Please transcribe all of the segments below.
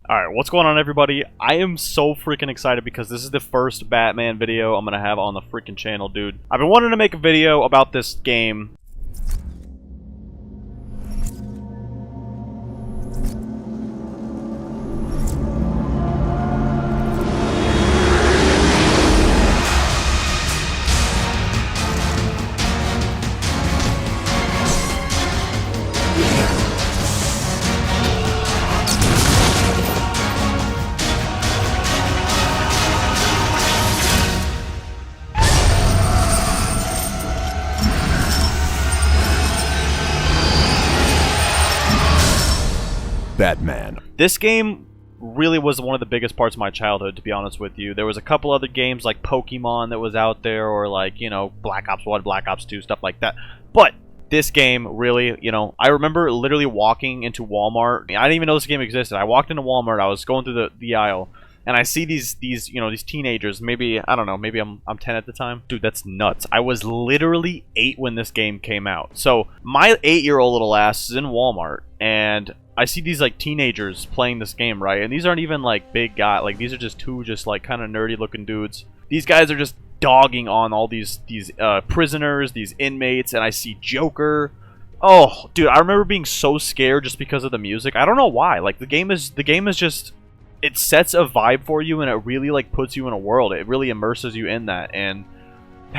Alright, what's going on, everybody? I am so freaking excited because this is the first Batman video I'm gonna have on the freaking channel, dude. I've been wanting to make a video about this game. Batman. This game really was one of the biggest parts of my childhood, to be honest with you. There was a couple other games like Pokemon that was out there, or like, you know, Black Ops 1, Black Ops 2, stuff like that. But this game really, you know, I remember literally walking into Walmart. I didn't even know this game existed. I walked into Walmart, I was going through the aisle, and I see these teenagers. Maybe, I don't know, maybe I'm 10 at the time. Dude, that's nuts. I was literally 8 when this game came out. So my 8-year-old little ass is in Walmart, and I see these like teenagers playing this game, right? And these aren't even like big guys. Like, these are just two just like kind of nerdy looking dudes. These guys are just dogging on all these prisoners, these inmates, and I see Joker. Oh, dude, I remember being so scared just because of the music. I don't know why. Like, the game is just, it sets a vibe for you, and it really like puts you in a world. It really immerses you in that, and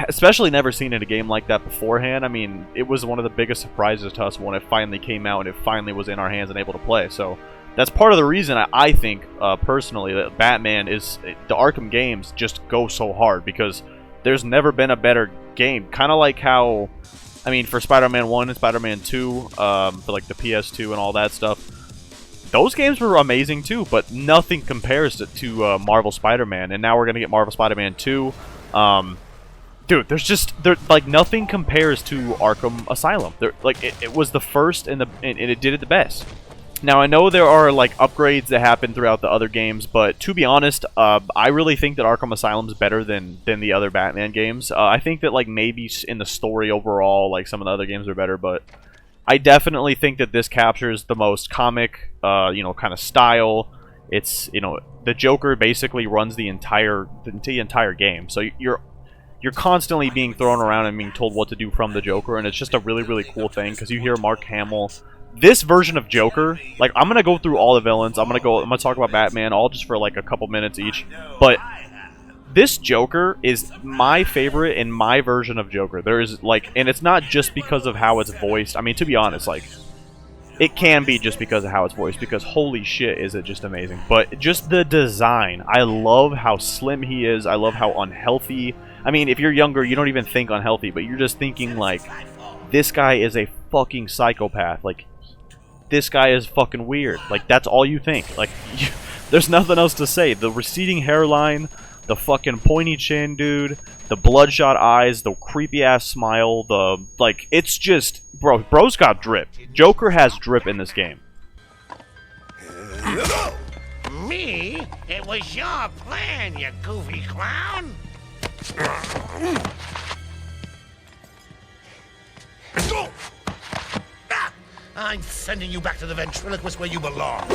especially never seen in a game like that beforehand. I mean, it was one of the biggest surprises to us when it finally came out and it finally was in our hands and able to play. So that's part of the reason I think personally that Batman is, the Arkham games just go so hard, because there's never been a better game. Kind of like how, I mean, for Spider-Man 1 and Spider-Man 2, for like the PS2 and all that stuff, those games were amazing too, but nothing compares to Marvel Spider-Man. And now we're gonna get Marvel Spider-Man 2. Dude, like nothing compares to Arkham Asylum. It was the first and it did it the best. Now I know there are like upgrades that happen throughout the other games, but to be honest, I really think that Arkham Asylum is better than the other Batman games. I think that like maybe in the story overall, like some of the other games are better, but I definitely think that this captures the most comic, you know, kind of style. It's, you know, the Joker basically runs the entire game, so you're constantly being thrown around and being told what to do from the Joker, and it's just a really, really cool thing, because you hear Mark Hamill. This version of Joker, like, I'm gonna go through all the villains. I'm gonna talk about Batman, all just for like a couple minutes each. But this Joker is my favorite in my version of Joker. There is like, and it's not just because of how it's voiced. I mean, to be honest, like, it can be just because of how it's voiced, because holy shit is it just amazing. But just the design, I love how slim he is. I love how unhealthy. I mean, if you're younger, you don't even think unhealthy, but you're just thinking, like, this guy is a fucking psychopath. Like, this guy is fucking weird. Like, that's all you think. Like, there's nothing else to say. The receding hairline, the fucking pointy chin, dude, the bloodshot eyes, the creepy-ass smile, like, it's just, bro's got drip. Joker has drip in this game. Me? It was your plan, you goofy clown! I'm sending you back to the ventriloquist where you belong.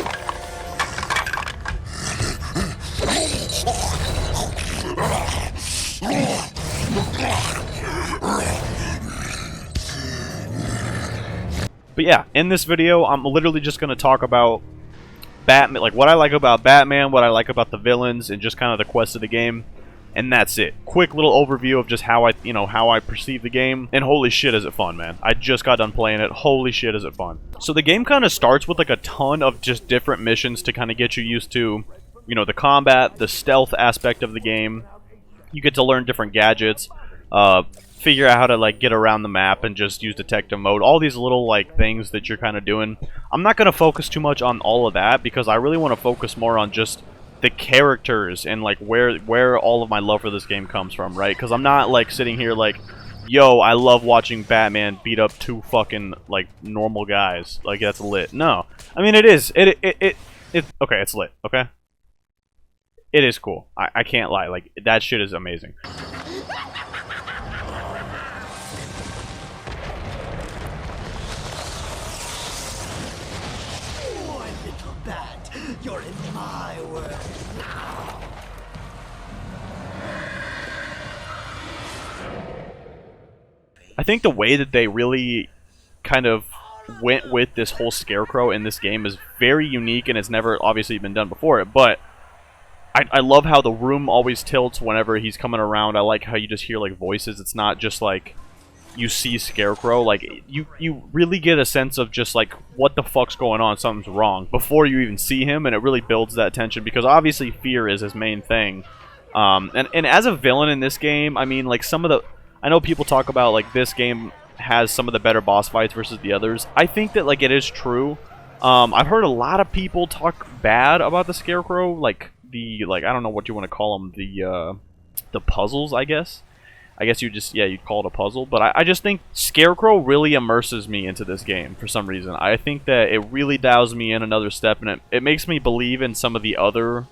But yeah, in this video, I'm literally just going to talk about Batman, like what I like about Batman, what I like about the villains, and just kind of the quest of the game. And that's it. Quick little overview of just how I perceive the game. And holy shit is it fun, man. I just got done playing it. Holy shit is it fun. So the game kind of starts with like a ton of just different missions to kind of get you used to, you know, the combat, the stealth aspect of the game. You get to learn different gadgets, figure out how to like get around the map and just use detective mode. All these little like things that you're kind of doing. I'm not going to focus too much on all of that, because I really want to focus more on just the characters and like where all of my love for this game comes from, right? Because I'm not like sitting here like, yo, I love watching Batman beat up two fucking like normal guys. Like, that's lit. No, I mean, it is. It okay, it's lit. Okay, it is cool. I can't lie. Like, that shit is amazing. Little bat, you're in my world now. I think the way that they really kind of went with this whole Scarecrow in this game is very unique, and it's never obviously been done before. But I love how the room always tilts whenever he's coming around. I like how you just hear like voices. It's not just like you see Scarecrow. Like you really get a sense of just like what the fuck's going on, something's wrong before you even see him, and it really builds that tension because obviously fear is his main thing. And as a villain in this game, I mean, like some of the, I know people talk about like this game has some of the better boss fights versus the others. I think that like it is true. I've heard a lot of people talk bad about the Scarecrow, like I don't know what you want to call them, the puzzles, I guess. I guess you just, yeah, you'd call it a puzzle. But I just think Scarecrow really immerses me into this game for some reason. I think that it really dials me in another step, and it makes me believe in some of the other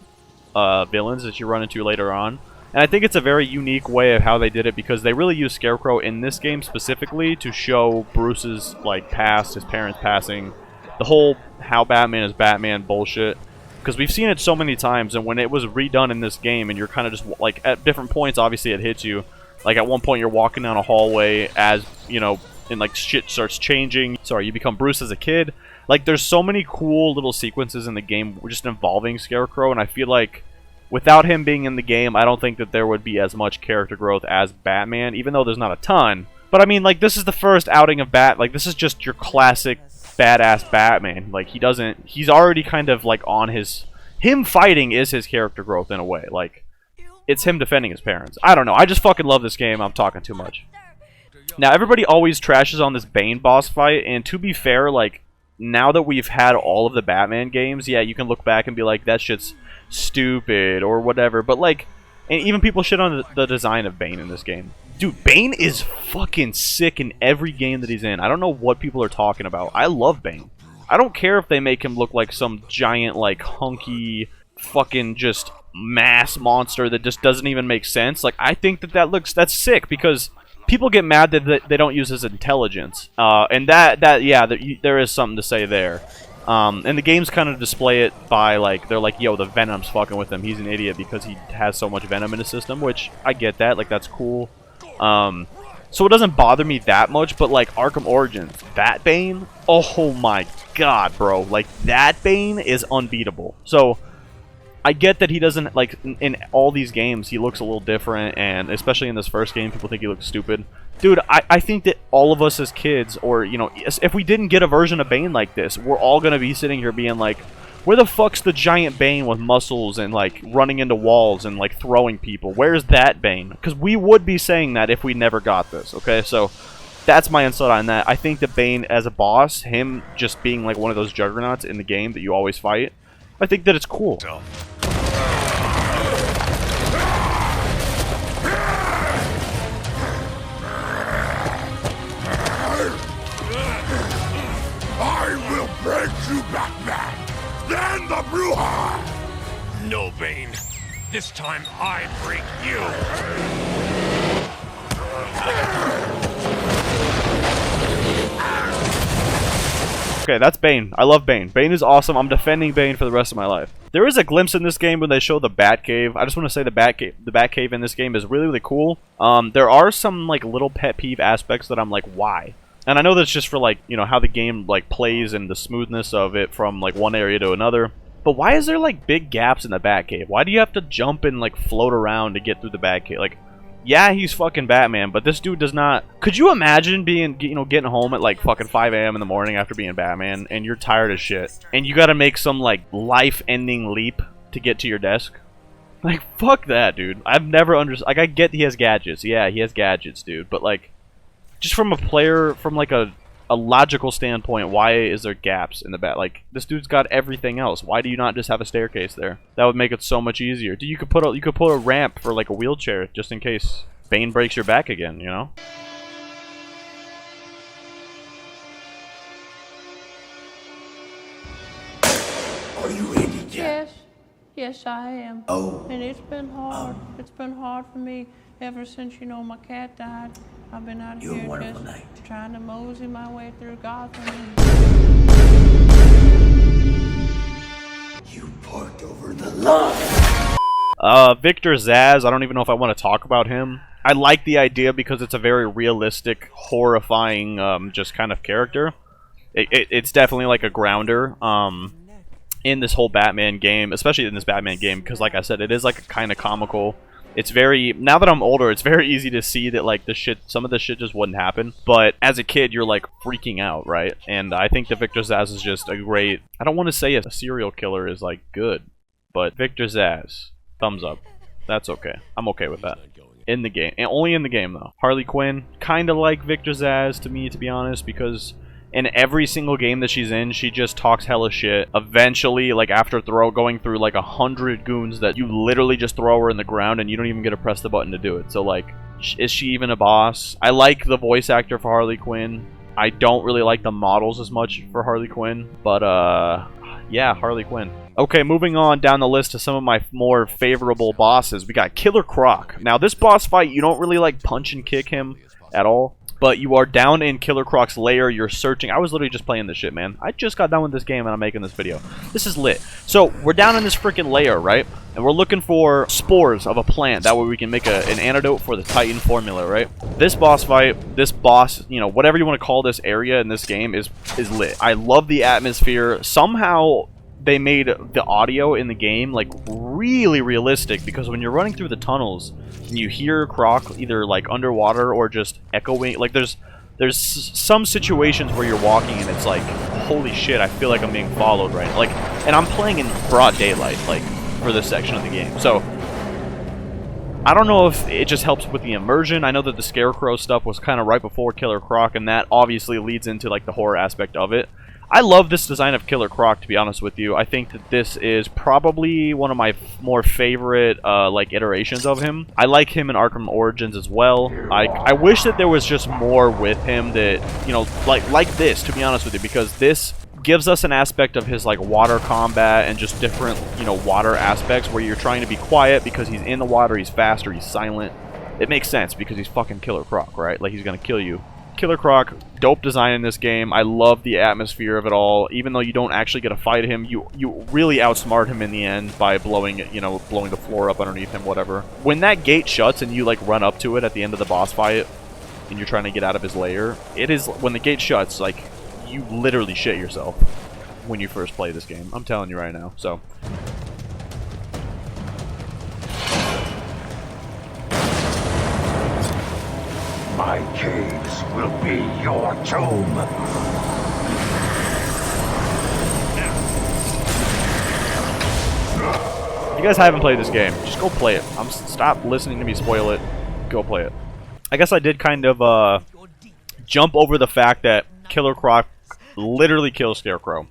villains that you run into later on. And I think it's a very unique way of how they did it because they really use Scarecrow in this game specifically to show Bruce's like past, his parents passing, the whole how Batman is Batman bullshit. Because we've seen it so many times, and when it was redone in this game, and you're kind of just, like, at different points, obviously it hits you. Like, at one point you're walking down a hallway as, you know, and, like, shit starts changing. Sorry, you become Bruce as a kid. Like, there's so many cool little sequences in the game just involving Scarecrow, and I feel like without him being in the game, I don't think that there would be as much character growth as Batman, even though there's not a ton. But, I mean, like, this is the first outing of like, this is just your classic badass Batman. Like, he's already kind of like on him fighting is his character growth in a way. Like, it's him defending his parents. I don't know, I just fucking love this game. I'm talking too much. Now, everybody always trashes on this Bane boss fight, and to be fair, like, now that we've had all of the Batman games, yeah, you can look back and be like, that shit's stupid or whatever, but like, and even people shit on the design of Bane in this game. Dude, Bane is fucking sick in every game that he's in. I don't know what people are talking about. I love Bane. I don't care if they make him look like some giant, like, hunky, fucking just mass monster that just doesn't even make sense. Like, I think that's sick because people get mad that they don't use his intelligence. And there is something to say there. And the games kind of display it by, like, they're like, yo, the Venom's fucking with him. He's an idiot because he has so much Venom in his system, which I get that. Like, that's cool. So it doesn't bother me that much, but like Arkham Origins, that Bane, oh my god, bro, like that Bane is unbeatable. So I get that he doesn't, like, in all these games he looks a little different, and especially in this first game people think he looks stupid. Dude, I think that all of us as kids, or, you know, if we didn't get a version of Bane like this, we're all gonna be sitting here being like, where the fuck's the giant Bane with muscles and, like, running into walls and, like, throwing people? Where's that Bane? Because we would be saying that if we never got this, okay? So, that's my insight on that. I think that Bane as a boss, him just being, like, one of those juggernauts in the game that you always fight, I think that it's cool. I will break you, Batman! Stand the Bruja! No, Bane. This time I break you. Okay, that's Bane. I love Bane. Bane is awesome. I'm defending Bane for the rest of my life. There is a glimpse in this game when they show the Batcave. I just want to say the Batcave in this game is really, really cool. There are some, like, little pet peeve aspects that I'm like, why? And I know that's just for, like, you know, how the game, like, plays and the smoothness of it from, like, one area to another. But why is there, like, big gaps in the Batcave? Why do you have to jump and, like, float around to get through the Batcave? Like, yeah, he's fucking Batman, but this dude does not... Could you imagine being, you know, getting home at, like, fucking 5 a.m. in the morning after being Batman, and you're tired as shit, and you gotta make some, like, life-ending leap to get to your desk? Like, fuck that, dude. I've never understood... Like, I get he has gadgets. Yeah, he has gadgets, dude, but, like... Just from a player, from like a logical standpoint, why is there gaps in the bat? Like, this dude's got everything else. Why do you not just have a staircase there? That would make it so much easier. Dude, you could put a ramp for like a wheelchair just in case Bane breaks your back again, you know? Are you ready, Jack? Yes. Yes, I am. Oh. And it's been hard. It's been hard for me ever since, you know, my cat died. I've been out You're a here wonderful just knight. trying to mosey my way through Gotham. You put over the line. Victor Zsasz, I don't even know if I want to talk about him. I like the idea because it's a very realistic, horrifying, just kind of character. It's definitely like a grounder in this whole Batman game, especially in this Batman game, because like I said, it is like kind of comical. It's very, now that I'm older, it's very easy to see that like some of the shit just wouldn't happen. But as a kid, you're like freaking out, right? And I think that Victor Zsasz is just a great, I don't want to say a serial killer is like good, but Victor Zsasz, thumbs up. That's okay. I'm okay with that. In the game. And only in the game, though. Harley Quinn, kind of like Victor Zsasz to me, to be honest, because in every single game that she's in, she just talks hella shit. Eventually, like after going through like 100 goons that you literally just throw her in the ground and you don't even get to press the button to do it. So like, is she even a boss? I like the voice actor for Harley Quinn. I don't really like the models as much for Harley Quinn, but yeah, Harley Quinn. Okay, moving on down the list to some of my more favorable bosses. We got Killer Croc. Now, this boss fight, you don't really like punch and kick him at all, but you are down in Killer Croc's lair. You're searching. I was literally just playing this shit, man. I just got done with this game and I'm making this video. This is lit. So, we're down in this freaking lair, right? And we're looking for spores of a plant. That way we can make an antidote for the Titan formula, right? This boss fight, this boss, you know, whatever you want to call this area in this game is lit. I love the atmosphere. Somehow they made the audio in the game like really realistic, because when you're running through the tunnels and you hear Croc either like underwater or just echoing, like there's some situations where you're walking and it's like, holy shit, I feel like I'm being followed right now. Like, and I'm playing in broad daylight, like, for this section of the game. So I don't know if it just helps with the immersion. I know that the Scarecrow stuff was kind of right before Killer Croc, and that obviously leads into like the horror aspect of it. I love this design of Killer Croc, to be honest with you. I think that this is probably one of my more favorite like iterations of him. I like him in Arkham Origins as well. I wish that there was just more with him that, you know, like this, to be honest with you, because this gives us an aspect of his like water combat and just different, you know, water aspects where you're trying to be quiet because he's in the water, he's faster, he's silent. It makes sense because he's fucking Killer Croc, right? Like, he's gonna kill you. Killer Croc, dope design in this game. I love the atmosphere of it all. Even though you don't actually get to fight him, you really outsmart him in the end by blowing the floor up underneath him, whatever. When that gate shuts and you like run up to it at the end of the boss fight and you're trying to get out of his lair, it is, when the gate shuts, like, you literally shit yourself when you first play this game. I'm telling you right now. So My caves will be your tomb. if you guys haven't played this game, just go play it. Stop listening to me spoil it. Go play it. I guess I did kind of jump over the fact that Killer Croc literally kills Scarecrow.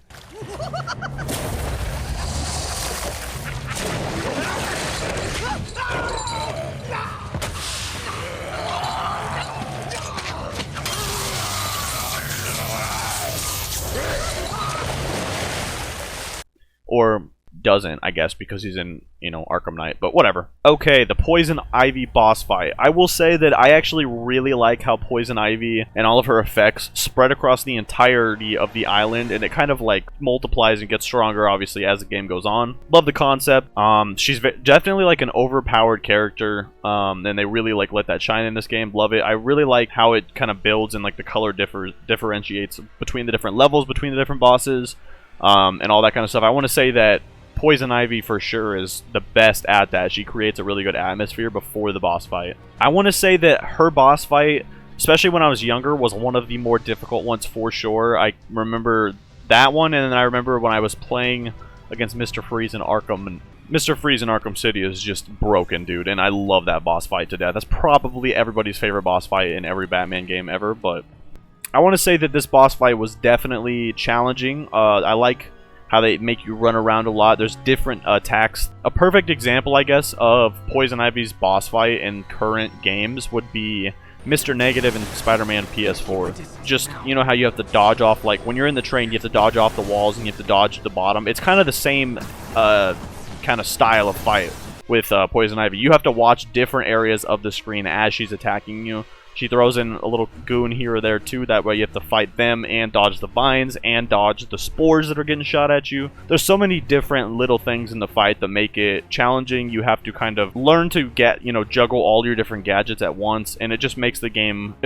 Or doesn't, I guess, because he's in, you know, Arkham Knight, but whatever. Okay, the Poison Ivy boss fight. I will say that I actually really like how Poison Ivy and all of her effects spread across the entirety of the island, and it kind of like multiplies and gets stronger, obviously, as the game goes on. Love the concept. She's definitely like an overpowered character, and they really like let that shine in this game. Love it. I really like how it kind of builds and like the color differentiates between the different levels, between the different bosses, and all that kind of stuff. I want to say that Poison Ivy for sure is the best at that. She creates a really good atmosphere before the boss fight. I want to say that her boss fight, especially when I was younger, was one of the more difficult ones for sure. I remember that one, and then I remember when I was playing against Mr. Freeze in Arkham, and Mr. Freeze in Arkham City is just broken, dude, and I love that boss fight to death. That's probably everybody's favorite boss fight in every Batman game ever, but I want to say that this boss fight was definitely challenging. I like how they make you run around a lot. There's different attacks. A perfect example, I guess, of Poison Ivy's boss fight in current games would be Mr. Negative in Spider-Man PS4. Just, you know how you have to dodge off, like, when you're in the train, you have to dodge off the walls and you have to dodge the bottom. It's kind of the same kind of style of fight with Poison Ivy. You have to watch different areas of the screen as she's attacking you She throws in a little goon here or there too, that way you have to fight them and dodge the vines and dodge the spores that are getting shot at you. There's so many different little things in the fight that make it challenging. You have to kind of learn to get, you know, juggle all your different gadgets at once, and it just makes the game,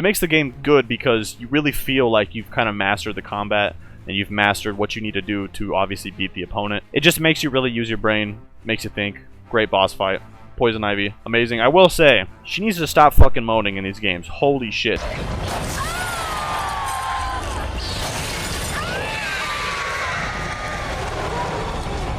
good because you really feel like you've kind of mastered the combat and you've mastered what you need to do to obviously beat the opponent. It just makes you really use your brain, makes you think. Great boss fight. Poison Ivy, amazing. I will say, she needs to stop fucking moaning in these games. Holy shit.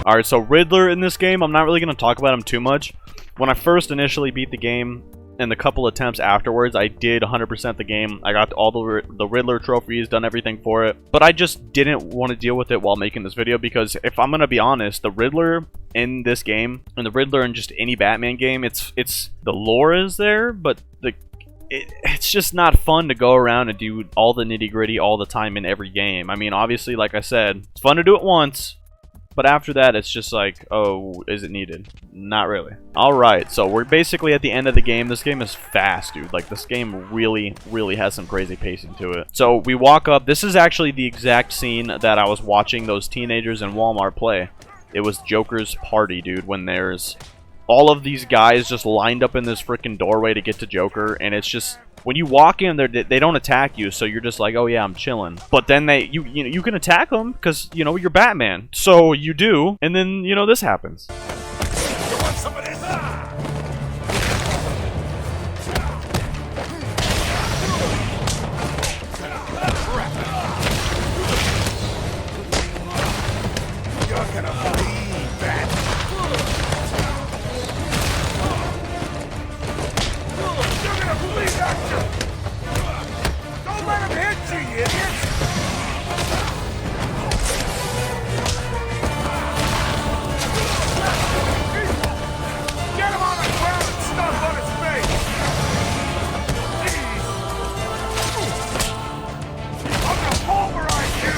Alright, so Riddler in this game, I'm not really going to talk about him too much. When I first initially beat the game, and the couple attempts afterwards, I did 100% the game. I got all the Riddler trophies, done everything for it. But I just didn't want to deal with it while making this video, because if I'm going to be honest, the Riddler in this game, and the Riddler in just any Batman game, it's the lore is there, but it's just not fun to go around and do all the nitty-gritty all the time in every game. I mean, obviously, like I said, it's fun to do it once, but after that, it's just like, oh, is it needed? Not really. Alright, so we're basically at the end of the game. This game is fast, dude. Like, this game really, really has some crazy pacing to it. So, we walk up. This is actually the exact scene that I was watching those teenagers in Walmart play. It was Joker's party, dude, when there's all of these guys just lined up in this freaking doorway to get to Joker, and it's just... when you walk in, they don't attack you, so you're just like, oh yeah, I'm chilling. But then you can attack them because, you know, you're Batman. So you do, and then, you know, this happens. You want some of this? You're gonna believe that. You're gonna believe that. Don't let him hit you, you idiot. Get him on the ground and stuff on his face! Jeez! I'm gonna pulverize you!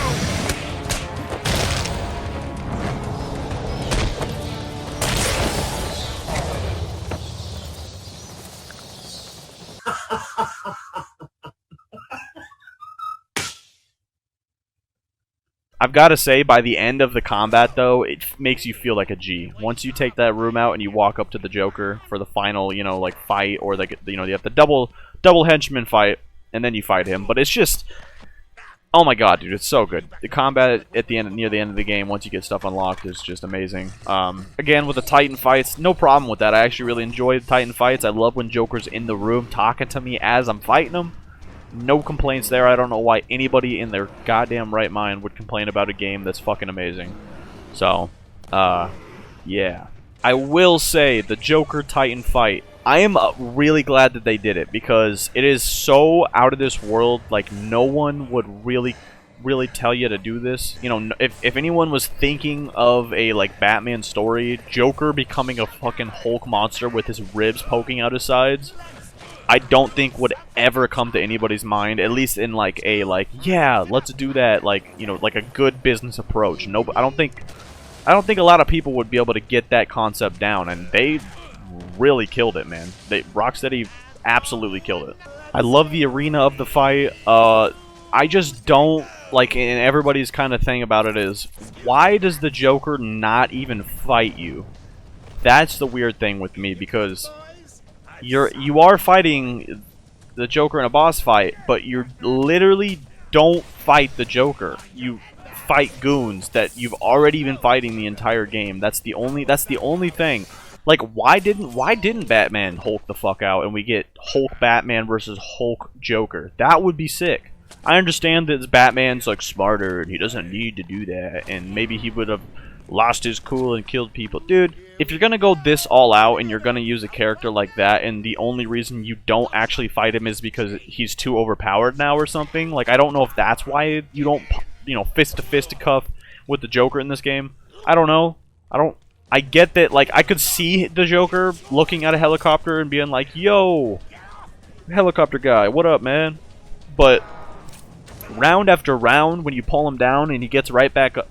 I've got to say, by the end of the combat, though, it makes you feel like a G. Once you take that room out and you walk up to the Joker for the final, you know, like, fight, or, like, you know, you have the double henchman fight, and then you fight him. But it's just... oh my god, dude, it's so good. The combat at the end, near the end of the game, once you get stuff unlocked, is just amazing. Again, with the Titan fights, no problem with that. I actually really enjoy the Titan fights. I love when Joker's in the room talking to me as I'm fighting him. No complaints there. I don't know why anybody in their goddamn right mind would complain about a game that's fucking amazing. So, yeah. I will say, the Joker Titan fight, I am really glad that they did it, because it is so out of this world. Like, no one would really tell you to do this. You know, if anyone was thinking of a, like, Batman story, Joker becoming a fucking Hulk monster with his ribs poking out his sides, I don't think would ever come to anybody's mind, at least in, like, a, like, yeah, let's do that, like, you know, like a good business approach. No, I don't think a lot of people would be able to get that concept down, and they really killed it, man. Rocksteady absolutely killed it. I love the arena of the fight. I just don't, like, and everybody's kind of thing about it is, why does the Joker not even fight you? That's the weird thing with me, because you are fighting the Joker in a boss fight, but you literally don't fight the Joker. You fight goons that you've already been fighting the entire game. That's the only thing. Like, why didn't Batman Hulk the fuck out and we get Hulk Batman versus Hulk Joker? That would be sick. I understand that Batman's, like, smarter and he doesn't need to do that, and maybe he would have lost his cool and killed people. Dude, if you're gonna go this all out and you're gonna use a character like that, and the only reason you don't actually fight him is because he's too overpowered now or something, like, I don't know if that's why you don't, you know, fist to fisticuff with the Joker in this game. I don't know. I get that, like, I could see the Joker looking at a helicopter and being like, yo, helicopter guy, what up, man? But round after round, when you pull him down and he gets right back up,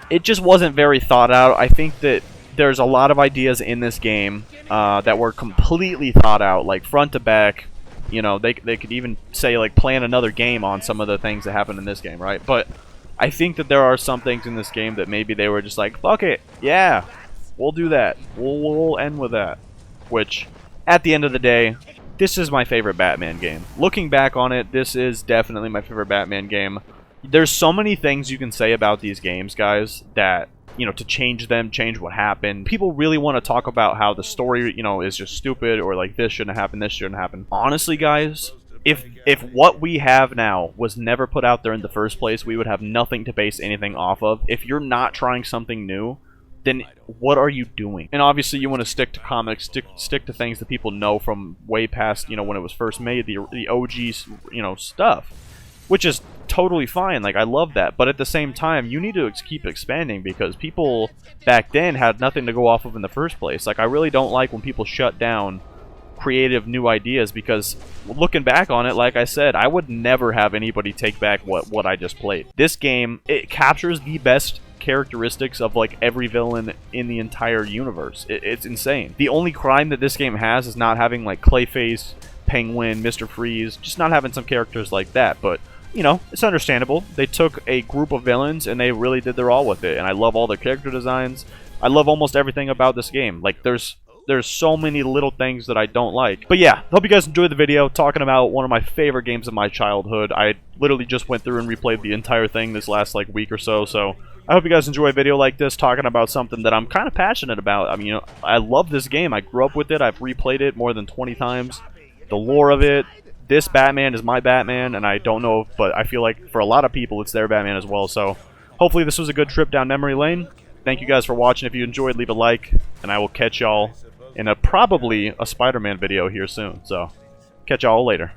it just wasn't very thought out. I think that there's a lot of ideas in this game that were completely thought out, like front to back. You know, they could even say, like, plan another game on some of the things that happened in this game, right? But I think that there are some things in this game that maybe they were just like, fuck it, yeah, we'll do that. We'll end with that. Which, at the end of the day, this is my favorite Batman game. Looking back on it, this is definitely my favorite Batman game. There's so many things you can say about these games, guys, that, you know, to change them, change what happened. People really want to talk about how the story, you know, is just stupid, or like this shouldn't happen, this shouldn't happen. Honestly, guys, if what we have now was never put out there in the first place, we would have nothing to base anything off of. If you're not trying something new, then what are you doing? And obviously you want to stick to comics, stick to things that people know from way past, you know, when it was first made, the OG, you know, stuff. Which is totally fine, like, I love that. But at the same time, you need to keep expanding, because people back then had nothing to go off of in the first place. Like, I really don't like when people shut down creative new ideas, because looking back on it, like I said, I would never have anybody take back what I just played. This game, it captures the best characteristics of, like, every villain in the entire universe. It's insane. The only crime that this game has is not having, like, Clayface, Penguin, Mr. Freeze, just not having some characters like that. But you know, it's understandable. They took a group of villains and they really did their all with it. And I love all their character designs. I love almost everything about this game. Like, there's so many little things that I don't like. But yeah, hope you guys enjoyed the video talking about one of my favorite games of my childhood. I literally just went through and replayed the entire thing this last, like, week or so. So I hope you guys enjoy a video like this talking about something that I'm kind of passionate about. I mean, you know, I love this game. I grew up with it. I've replayed it more than 20 times. The lore of it. This Batman is my Batman, and I don't know, but I feel like for a lot of people, it's their Batman as well. So hopefully this was a good trip down memory lane. Thank you guys for watching. If you enjoyed, leave a like, and I will catch y'all in probably a Spider-Man video here soon. So catch y'all later.